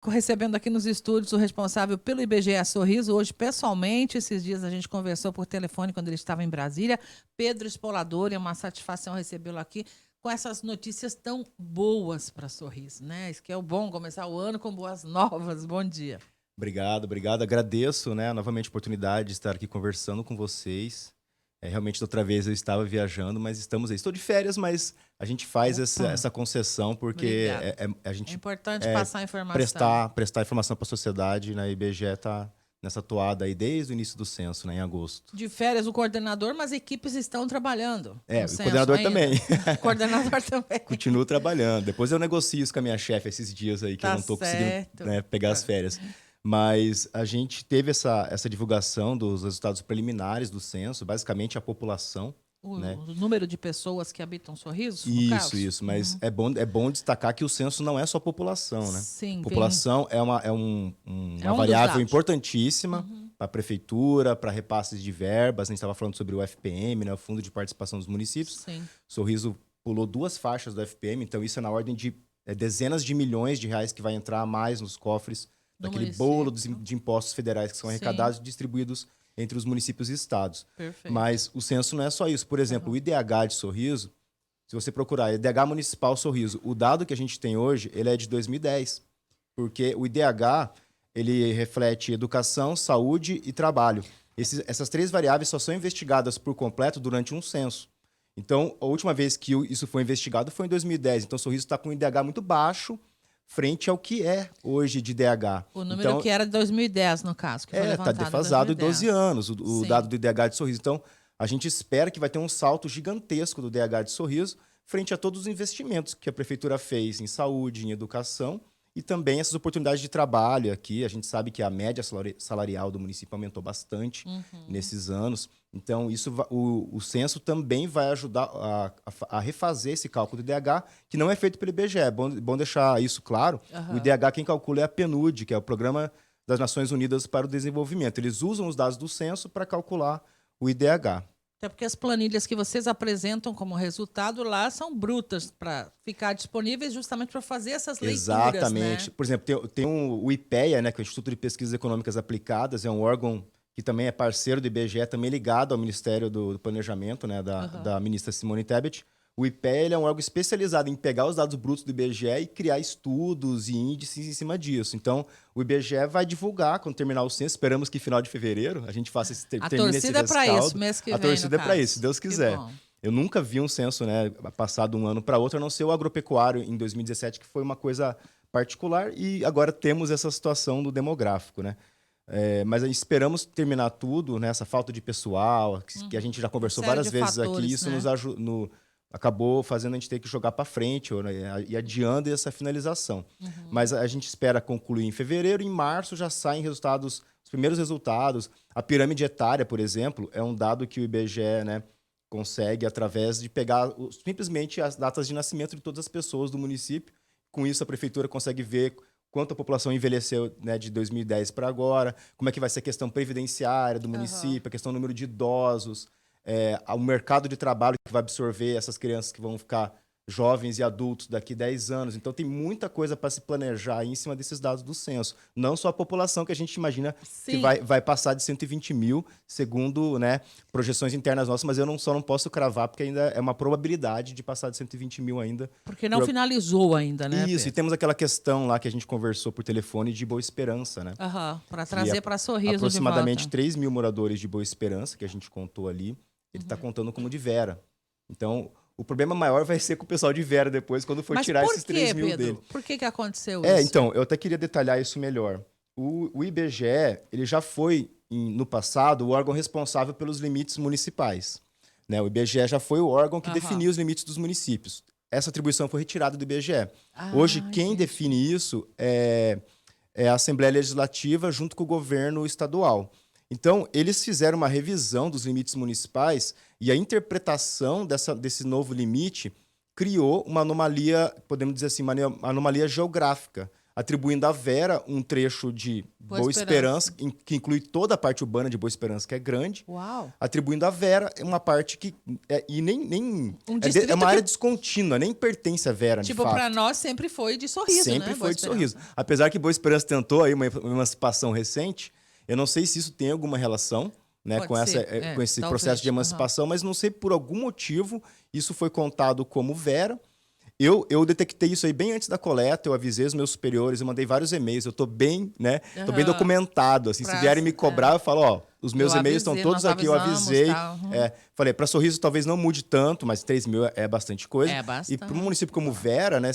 recebendo aqui nos estúdios o responsável pelo IBGE Sorriso, hoje pessoalmente. Esses dias a gente conversou por telefone quando ele estava em Brasília. Pedro Spolador, é uma satisfação recebê-lo aqui com essas notícias tão boas para Sorriso, né? Isso que é o bom, começar o ano com boas novas. Bom dia. Obrigado. Agradeço, né, novamente a oportunidade de estar aqui conversando com vocês. Realmente, da outra vez eu estava viajando, mas estamos aí. Estou de férias, mas a gente faz essa concessão porque a gente é importante passar a informação. Prestar informação para a sociedade, né? A IBGE está nessa toada aí desde o início do censo, né, em agosto. De férias o coordenador, mas equipes estão trabalhando. O coordenador ainda. também. O coordenador também. Continuo trabalhando. Depois eu negocio isso com a minha chefe esses dias aí, que eu não estou conseguindo, né, pegar as férias. Mas a gente teve essa divulgação dos resultados preliminares do censo, basicamente a população. O né? número de pessoas que habitam Sorriso? Isso. Mas é bom destacar que o censo não é só população, né? Sim, população é uma variável importantíssima para a prefeitura, para repasses de verbas. A gente estava falando sobre o FPM, né? O Fundo de Participação dos Municípios. Sim. Sorriso pulou 2 faixas do FPM, então isso é na ordem de dezenas de milhões de reais que vai entrar a mais nos cofres daquele bolo de impostos federais que são arrecadados e distribuídos entre os municípios e estados. Perfeito. Mas o censo não é só isso. Por exemplo, o IDH de Sorriso, se você procurar IDH Municipal Sorriso, o dado que a gente tem hoje, ele é de 2010. Porque o IDH, ele reflete educação, saúde e trabalho. Essas 3 variáveis só são investigadas por completo durante um censo. Então, a última vez que isso foi investigado foi em 2010. Então, Sorriso está com um IDH muito baixo, frente ao que é hoje de DH. O número que era de 2010, no caso, que foi levantado está defasado em 12 anos, o dado do IDH de Sorriso. Então, a gente espera que vai ter um salto gigantesco do DH de Sorriso frente a todos os investimentos que a prefeitura fez em saúde, em educação e também essas oportunidades de trabalho aqui. A gente sabe que a média salarial do município aumentou bastante nesses anos. Então, o censo também vai ajudar a refazer esse cálculo do IDH, que não é feito pelo IBGE. É bom deixar isso claro. O IDH quem calcula é a PNUD, que é o Programa das Nações Unidas para o Desenvolvimento. Eles usam os dados do censo para calcular o IDH. Até porque as planilhas que vocês apresentam como resultado lá são brutas para ficar disponíveis justamente para fazer essas leituras. Exatamente. Né? Por exemplo, tem o IPEA, né, que é o Instituto de Pesquisas Econômicas Aplicadas, é um órgão que também é parceiro do IBGE, também ligado ao Ministério do Planejamento, né, da ministra Simone Tebet. O IPEA ele é um órgão especializado em pegar os dados brutos do IBGE e criar estudos e índices em cima disso. Então, o IBGE vai divulgar quando terminar o censo. Esperamos que final de fevereiro a gente faça termine esse rescaldo. A torcida é para isso, mês que vem, a torcida é para isso, se Deus quiser. Eu nunca vi um censo, né, passado um ano para outro, a não ser o agropecuário em 2017, que foi uma coisa particular, e agora temos essa situação do demográfico, né? Mas esperamos terminar tudo, né, essa falta de pessoal, que a gente já conversou várias vezes aqui, isso nos acabou fazendo a gente ter que jogar para frente e adiando essa finalização. Mas a gente espera concluir em fevereiro, em março já saem os primeiros resultados. A pirâmide etária, por exemplo, é um dado que o IBGE, né, consegue através de pegar simplesmente as datas de nascimento de todas as pessoas do município. Com isso, a prefeitura consegue ver quanto a população envelheceu, né, de 2010 para agora, como é que vai ser a questão previdenciária do município, a questão do número de idosos, o mercado de trabalho que vai absorver essas crianças que vão ficar jovens e adultos daqui a 10 anos. Então, tem muita coisa para se planejar aí em cima desses dados do censo. Não só a população que a gente imagina que vai passar de 120 mil, segundo, né, projeções internas nossas, mas eu só não posso cravar, porque ainda é uma probabilidade de passar de 120 mil ainda. Porque não finalizou ainda, né, Isso, Pedro? e temos aquela questão lá que a gente conversou por telefone de Boa Esperança, né? Para trazer para Sorriso aproximadamente de volta. 3 mil moradores de Boa Esperança, que a gente contou ali, ele está contando como de Vera. Então, o problema maior vai ser com o pessoal de Vera depois, quando for tirar esses 3 mil Pedro? dele. Por que aconteceu isso? Então, eu até queria detalhar isso melhor. O IBGE, ele já foi, no passado, o órgão responsável pelos limites municipais. Né? O IBGE já foi o órgão que definiu os limites dos municípios. Essa atribuição foi retirada do IBGE. Hoje, quem define isso é a Assembleia Legislativa junto com o governo estadual. Então, eles fizeram uma revisão dos limites municipais e a interpretação desse novo limite criou uma anomalia, podemos dizer assim, uma anomalia geográfica. atribuindo à Vera um trecho de Boa Esperança, que inclui toda a parte urbana de Boa Esperança, que é grande. Uau. Atribuindo à Vera uma parte que... e nem é uma área descontínua, nem pertence à Vera, de fato. Tipo, para nós sempre foi de Sorriso, sempre né? Foi de Sorriso. Apesar que Boa Esperança tentou aí uma emancipação recente, eu não sei se isso tem alguma relação, né, com esse processo de emancipação, mas não sei, por algum motivo, isso foi contado como Vera. Eu detectei isso aí bem antes da coleta, eu avisei os meus superiores, eu mandei vários e-mails, eu tô bem, né? Tô bem documentado, assim, se vierem me cobrar, eu falo, ó, os meus e-mails estão todos aqui, eu avisei. Falei, para Sorriso talvez não mude tanto, mas 3 mil é bastante coisa. É bastante. E para um município como Vera, né,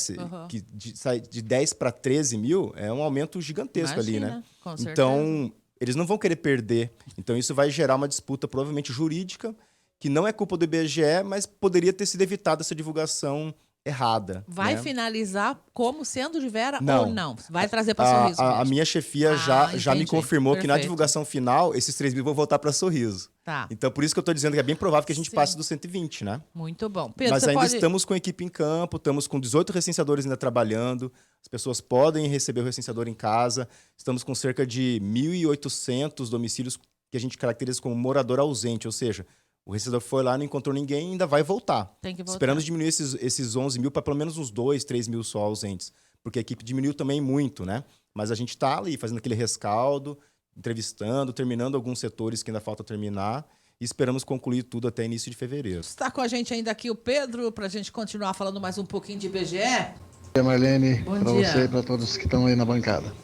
que sai de 10 para 13 mil, é um aumento gigantesco. Imagina, ali, né? Com certeza. Então, eles não vão querer perder. Então, isso vai gerar uma disputa provavelmente jurídica, que não é culpa do IBGE, mas poderia ter sido evitada essa divulgação errada. Vai, né? Finalizar como sendo de Vera não. Ou não? Vai trazer para Sorriso a minha chefia já me confirmou que na divulgação final, esses 3 mil vão voltar para Sorriso. Tá. Então, por isso que eu estou dizendo que é bem provável que a gente passe dos 120, né? Muito bom. Pedro, mas ainda estamos com a equipe em campo, estamos com 18 recenseadores ainda trabalhando, as pessoas podem receber o recenseador em casa, estamos com cerca de 1.800 domicílios que a gente caracteriza como morador ausente, ou seja, o recenseador foi lá, não encontrou ninguém e ainda vai voltar. Tem que voltar. Esperamos diminuir esses 11 mil para pelo menos uns 2, 3 mil só ausentes. Porque a equipe diminuiu também muito, né? Mas a gente está ali fazendo aquele rescaldo, entrevistando, terminando alguns setores que ainda falta terminar. E esperamos concluir tudo até início de fevereiro. Está com a gente ainda aqui o Pedro, para a gente continuar falando mais um pouquinho de IBGE. Bom dia, Marlene, para você e para todos que estão aí na bancada.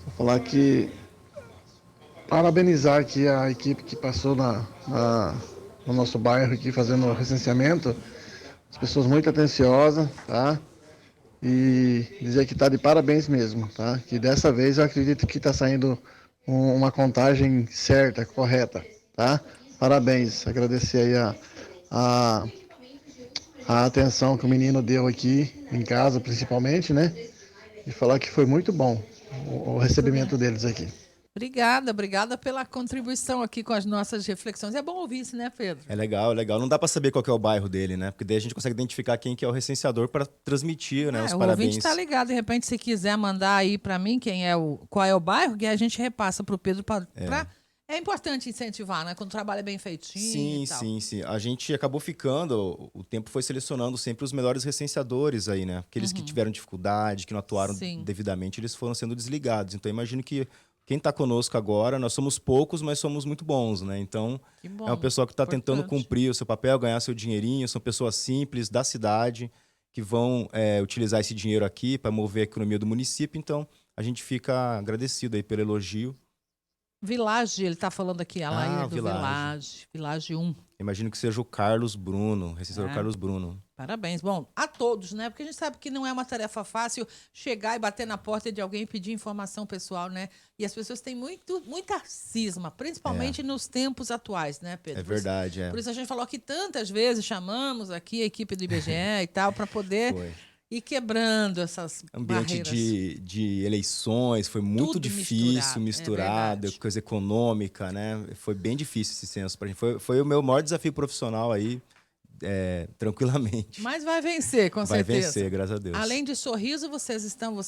Vou falar que... parabenizar aqui a equipe que passou no nosso bairro aqui fazendo o recenseamento, as pessoas muito atenciosas, tá? E dizer que tá de parabéns mesmo, tá? Que dessa vez eu acredito que tá saindo uma contagem certa, correta, tá? Parabéns, agradecer aí a atenção que o menino deu aqui em casa, principalmente, né? E falar que foi muito bom o recebimento deles aqui. Obrigada pela contribuição aqui com as nossas reflexões. É bom ouvir isso, né, Pedro? É legal. Não dá para saber qual que é o bairro dele, né? Porque daí a gente consegue identificar quem que é o recenseador para transmitir, né, os parabéns. O ouvinte tá ligado, de repente, se quiser mandar aí para mim qual é o bairro, que a gente repassa para o Pedro É importante incentivar, né? Quando o trabalho é bem feitinho. Sim, e tal. sim. A gente acabou ficando, o tempo foi selecionando sempre os melhores recenseadores aí, né? Aqueles que tiveram dificuldade, que não atuaram devidamente, eles foram sendo desligados. Então, eu imagino que quem está conosco agora, nós somos poucos, mas somos muito bons, né? Então, é uma pessoa que está tentando cumprir o seu papel, ganhar seu dinheirinho. São pessoas simples, da cidade, que vão utilizar esse dinheiro aqui para mover a economia do município. Então, a gente fica agradecido aí pelo elogio. Village, ele está falando aqui, a Laíra do Village 1. Imagino que seja o Carlos Bruno, recenseador Carlos Bruno. Parabéns. Bom, a todos, né? Porque a gente sabe que não é uma tarefa fácil chegar e bater na porta de alguém e pedir informação pessoal, né? E as pessoas têm muita cisma, principalmente nos tempos atuais, né, Pedro? É verdade, Por isso a gente falou que tantas vezes chamamos aqui a equipe do IBGE e tal, para poder... E quebrando essas ambiente barreiras. de eleições, foi muito difícil, misturado, coisa econômica, né? Foi bem difícil esse censo para a gente. Foi o meu maior desafio profissional aí, tranquilamente. Mas vai vencer, com certeza. Vai vencer, graças a Deus. Além de Sorriso, você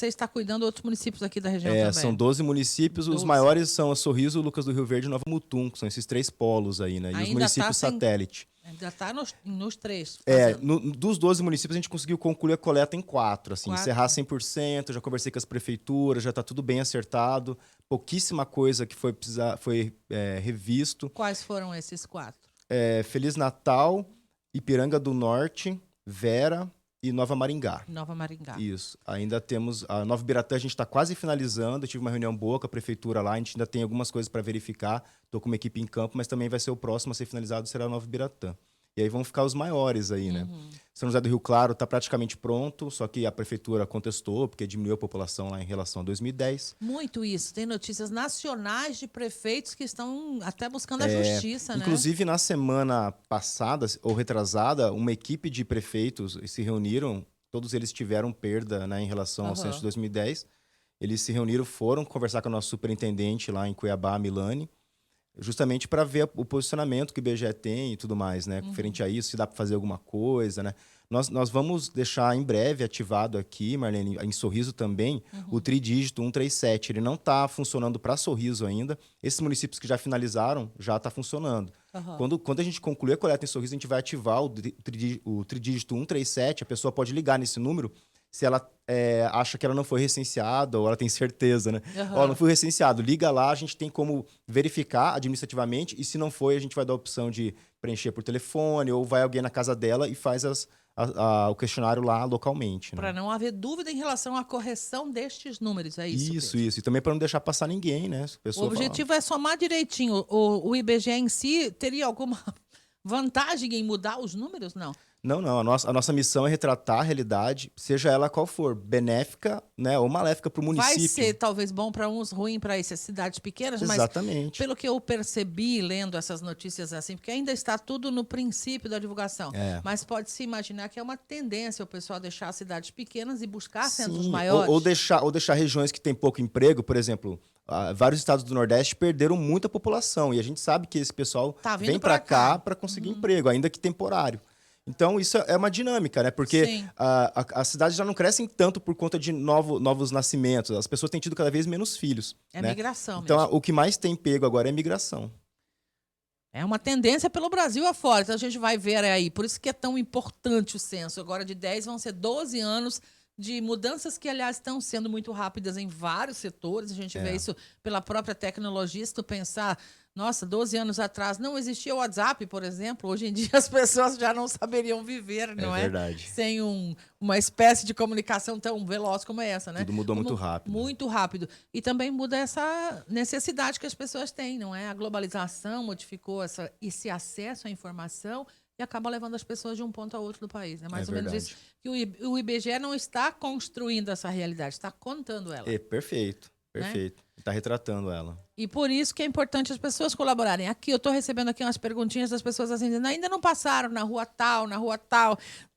está cuidando de outros municípios aqui da região também. São 12 municípios, os maiores são a Sorriso, Lucas do Rio Verde e Nova Mutum, que são esses 3 polos aí, né? E os municípios satélite. Ainda está nos 3. Dos 12 municípios, a gente conseguiu concluir a coleta em 4, assim, encerrar 100%, já conversei com as prefeituras, já está tudo bem acertado, pouquíssima coisa que foi revisto. Quais foram esses 4? Feliz Natal, Ipiranga do Norte, Vera e Nova Maringá. Nova Maringá. Isso. Ainda temos a Nova Ibiratã, a gente está quase finalizando. Eu tive uma reunião boa com a prefeitura lá, a gente ainda tem algumas coisas para verificar. Estou com uma equipe em campo, mas também vai ser o próximo a ser finalizado, será a Nova Ibiratã. E aí vão ficar os maiores aí, né? São José do Rio Claro está praticamente pronto, só que a prefeitura contestou, porque diminuiu a população lá em relação a 2010. Muito isso. Tem notícias nacionais de prefeitos que estão até buscando a justiça, né? Inclusive, na semana passada, ou retrasada, uma equipe de prefeitos se reuniram, todos eles tiveram perda, né, em relação ao censo de 2010. Eles se reuniram, foram conversar com o nosso superintendente lá em Cuiabá, Milani. justamente para ver o posicionamento que o IBGE tem e tudo mais, né? Referente a isso, se dá para fazer alguma coisa, né? Nós vamos deixar em breve ativado aqui, Marlene, em Sorriso também, o tridígito 137. Ele não está funcionando para Sorriso ainda. Esses municípios que já finalizaram, já está funcionando. Quando a gente concluir a coleta em Sorriso, a gente vai ativar o tridígito 137. A pessoa pode ligar nesse número se ela acha que ela não foi recenseada ou ela tem certeza, né? Ó, não fui recenseado. Liga lá, a gente tem como verificar administrativamente e se não foi, a gente vai dar a opção de preencher por telefone ou vai alguém na casa dela e faz o questionário lá localmente. Né? Para não haver dúvida em relação à correção destes números, é isso? Isso. E também para não deixar passar ninguém, né? O objetivo é somar direitinho. O IBGE em si teria alguma vantagem em mudar os números? Não. Não. A nossa missão é retratar a realidade, seja ela qual for, benéfica, né, ou maléfica para o município. Vai ser talvez bom para uns, ruim para essas cidades pequenas, Exatamente. Mas pelo que eu percebi lendo essas notícias assim, porque ainda está tudo no princípio da divulgação, mas pode-se imaginar que é uma tendência o pessoal deixar as cidades pequenas e buscar centros maiores. Ou deixar regiões que têm pouco emprego, por exemplo. Vários estados do Nordeste perderam muita população e a gente sabe que esse pessoal vem para cá para conseguir emprego, ainda que temporário. Então, isso é uma dinâmica, né? Porque as cidades já não crescem tanto por conta de novos nascimentos. As pessoas têm tido cada vez menos filhos. É né? migração então, mesmo. O que mais tem pego agora é migração. É uma tendência pelo Brasil afora. Então, a gente vai ver aí. Por isso que é tão importante o censo. Agora, de 10 vão ser 12 anos de mudanças que, aliás, estão sendo muito rápidas em vários setores. A gente vê isso pela própria tecnologia. Se tu pensar... Nossa, 12 anos atrás não existia o WhatsApp, por exemplo. Hoje em dia as pessoas já não saberiam viver, não é? Verdade. Sem uma espécie de comunicação tão veloz como essa, né? Tudo mudou muito rápido. Muito rápido. E também muda essa necessidade que as pessoas têm, não é? A globalização modificou esse acesso à informação e acaba levando as pessoas de um ponto a outro do país. É mais ou menos isso. Que o IBGE não está construindo essa realidade, está contando ela. Perfeito. Está retratando ela. E por isso que é importante as pessoas colaborarem. Aqui, eu estou recebendo aqui umas perguntinhas das pessoas assim, dizendo, ainda não passaram na rua tal.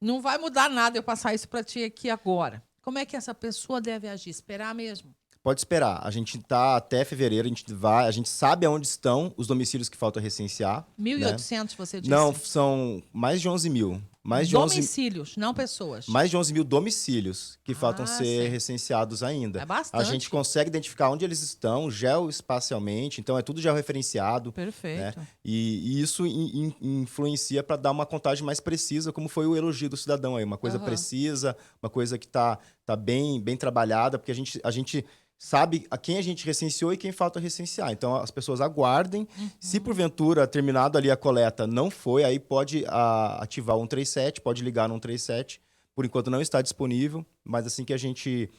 Não vai mudar nada eu passar isso para ti aqui agora. Como é que essa pessoa deve agir? Esperar mesmo? Pode esperar. A gente está até fevereiro, a gente sabe aonde estão os domicílios que faltam recensear. 1.800, né? Você disse? Não, são mais de 11 mil. Domicílios, não pessoas. Mais de 11 mil domicílios que faltam ser recenseados ainda. É bastante. A gente consegue identificar onde eles estão geoespacialmente, então é tudo georreferenciado. Perfeito. Né? E isso influencia para dar uma contagem mais precisa, como foi o elogio do cidadão aí. Uma coisa precisa, uma coisa que está bem trabalhada, porque a gente sabe a quem a gente recenseou e quem falta recensear. Então, as pessoas aguardem. Se, porventura, terminado ali a coleta, não foi, aí pode ativar o 137, pode ligar no 137. Por enquanto, não está disponível, mas assim que a gente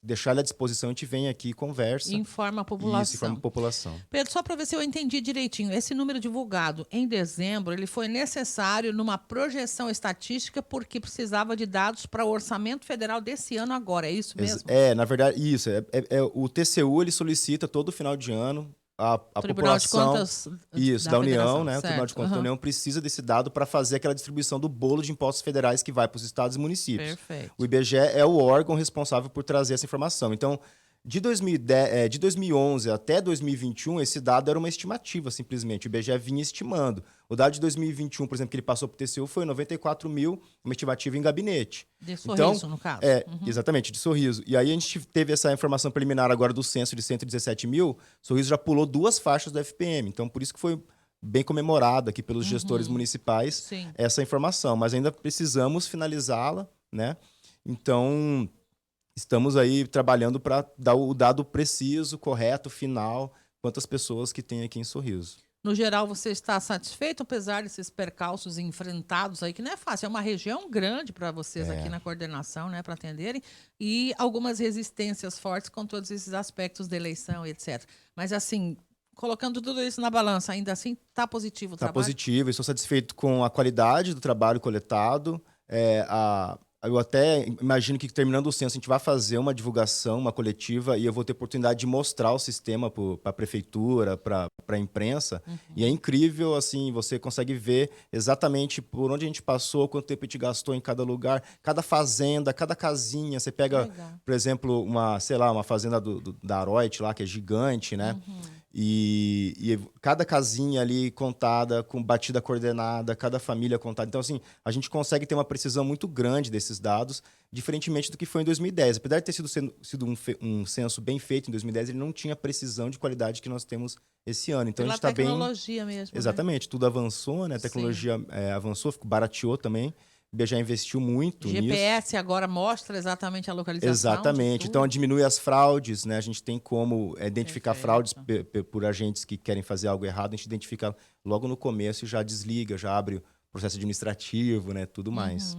deixar ele à disposição, a gente vem aqui e conversa. Informa a população. Isso, informa a população. Pedro, só para ver se eu entendi direitinho. Esse número divulgado em dezembro, ele foi necessário numa projeção estatística porque precisava de dados para o orçamento federal desse ano agora. É isso mesmo? Na verdade, isso. O TCU, ele solicita todo final de ano a Tribunal população... de Contas da União, né? Certo. O Tribunal de Contas da União precisa desse dado para fazer aquela distribuição do bolo de impostos federais que vai para os estados e municípios. Perfeito. O IBGE é o órgão responsável por trazer essa informação. Então, de 2011 até 2021, esse dado era uma estimativa, simplesmente. O IBGE vinha estimando. O dado de 2021, por exemplo, que ele passou para o TCU, foi 94 mil, uma estimativa em gabinete. De Sorriso, no caso. Exatamente, de Sorriso. E aí a gente teve essa informação preliminar agora do censo de 117 mil. Sorriso já pulou 2 faixas do FPM. Então, por isso que foi bem comemorado aqui pelos gestores municipais essa informação. Mas ainda precisamos finalizá-la, né? Então... Estamos aí trabalhando para dar o dado preciso, correto, final, quantas pessoas que tem aqui em Sorriso. No geral, você está satisfeito, apesar desses percalços enfrentados aí, que não é fácil, é uma região grande para vocês aqui na coordenação, né, para atenderem, e algumas resistências fortes com todos esses aspectos da eleição, etc. Mas, assim, colocando tudo isso na balança, ainda assim, está positivo o trabalho? Está positivo, estou satisfeito com a qualidade do trabalho coletado, eu até imagino que, terminando o censo, a gente vai fazer uma divulgação, uma coletiva, e eu vou ter oportunidade de mostrar o sistema para a prefeitura, para a imprensa. E é incrível, assim, você consegue ver exatamente por onde a gente passou, quanto tempo a gente gastou em cada lugar, cada fazenda, cada casinha. Você pega, por exemplo, uma fazenda da Aroit lá, que é gigante, né? E cada casinha ali contada, com batida coordenada, cada família contada. Então, assim, a gente consegue ter uma precisão muito grande desses dados, diferentemente do que foi em 2010. Apesar de ter sido um censo bem feito em 2010, ele não tinha a precisão de qualidade que nós temos esse ano. Então, Pela a gente está bem... tecnologia mesmo, né? Exatamente, tudo avançou, né? A tecnologia avançou, barateou também. O IBGE investiu muito nisso. GPS agora mostra exatamente a localização. Exatamente. Então, diminui as fraudes, né? A gente tem como identificar fraudes por agentes que querem fazer algo errado. A gente identifica logo no começo e já desliga, já abre o processo administrativo, né? Tudo mais.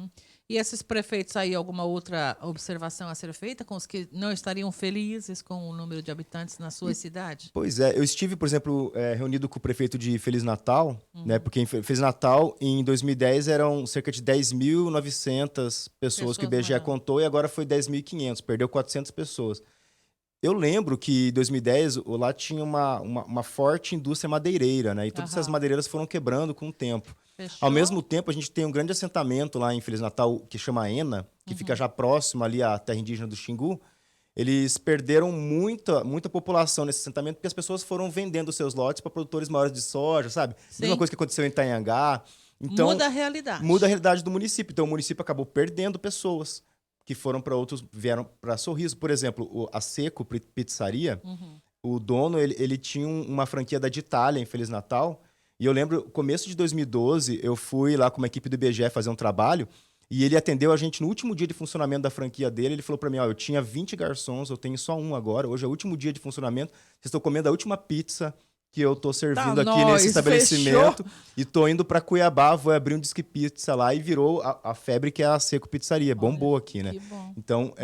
E esses prefeitos aí, alguma outra observação a ser feita com os que não estariam felizes com o número de habitantes na sua cidade? Pois é, eu estive, por exemplo, reunido com o prefeito de Feliz Natal, né? Porque em Feliz Natal, em 2010, eram cerca de 10.900 pessoas que o IBGE contou e agora foi 10.500, perdeu 400 pessoas. Eu lembro que em 2010 lá tinha uma forte indústria madeireira, né? E todas essas madeireiras foram quebrando com o tempo. Fechou? Ao mesmo tempo, a gente tem um grande assentamento lá em Feliz Natal, que chama Ena, que fica já próximo ali à terra indígena do Xingu. Eles perderam muita população nesse assentamento porque as pessoas foram vendendo seus lotes para produtores maiores de soja, sabe? Sim. Mesma coisa que aconteceu em Itanhangá. Então, muda a realidade. Muda a realidade do município. Então, o município acabou perdendo pessoas que foram para outros, vieram para Sorriso. Por exemplo, a Seco Pizzaria, o dono, ele tinha uma franquia da Itália em Feliz Natal. E eu lembro, começo de 2012, eu fui lá com uma equipe do IBGE fazer um trabalho e ele atendeu a gente no último dia de funcionamento da franquia dele. Ele falou para mim, ó, eu tinha 20 garçons, eu tenho só um agora. Hoje é o último dia de funcionamento. Vocês estão comendo a última pizza que eu tô servindo aqui nesse estabelecimento. Fechou. E tô indo para Cuiabá, vou abrir um Disque Pizza lá e virou a febre que é a Seco Pizzaria. Bombou aqui, né? Bom. Então,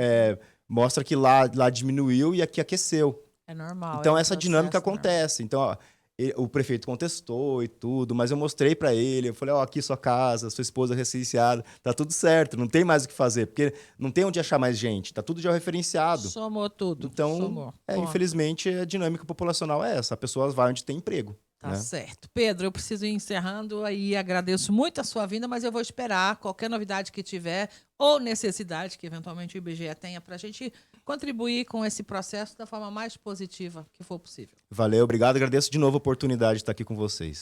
mostra que lá diminuiu e aqui aqueceu. É normal. Então, essa dinâmica acontece. Então, ó, o prefeito contestou e tudo, mas eu mostrei para ele, eu falei, ó, aqui sua casa, sua esposa recenseada, tá tudo certo, não tem mais o que fazer, porque não tem onde achar mais gente, tá tudo já referenciado. Somou tudo. Então, infelizmente, a dinâmica populacional é essa, a pessoa vai onde tem emprego. Tá certo. Pedro, eu preciso ir encerrando aí, agradeço muito a sua vinda, mas eu vou esperar qualquer novidade que tiver ou necessidade que eventualmente o IBGE tenha para a gente contribuir com esse processo da forma mais positiva que for possível. Valeu, obrigado, agradeço de novo a oportunidade de estar aqui com vocês.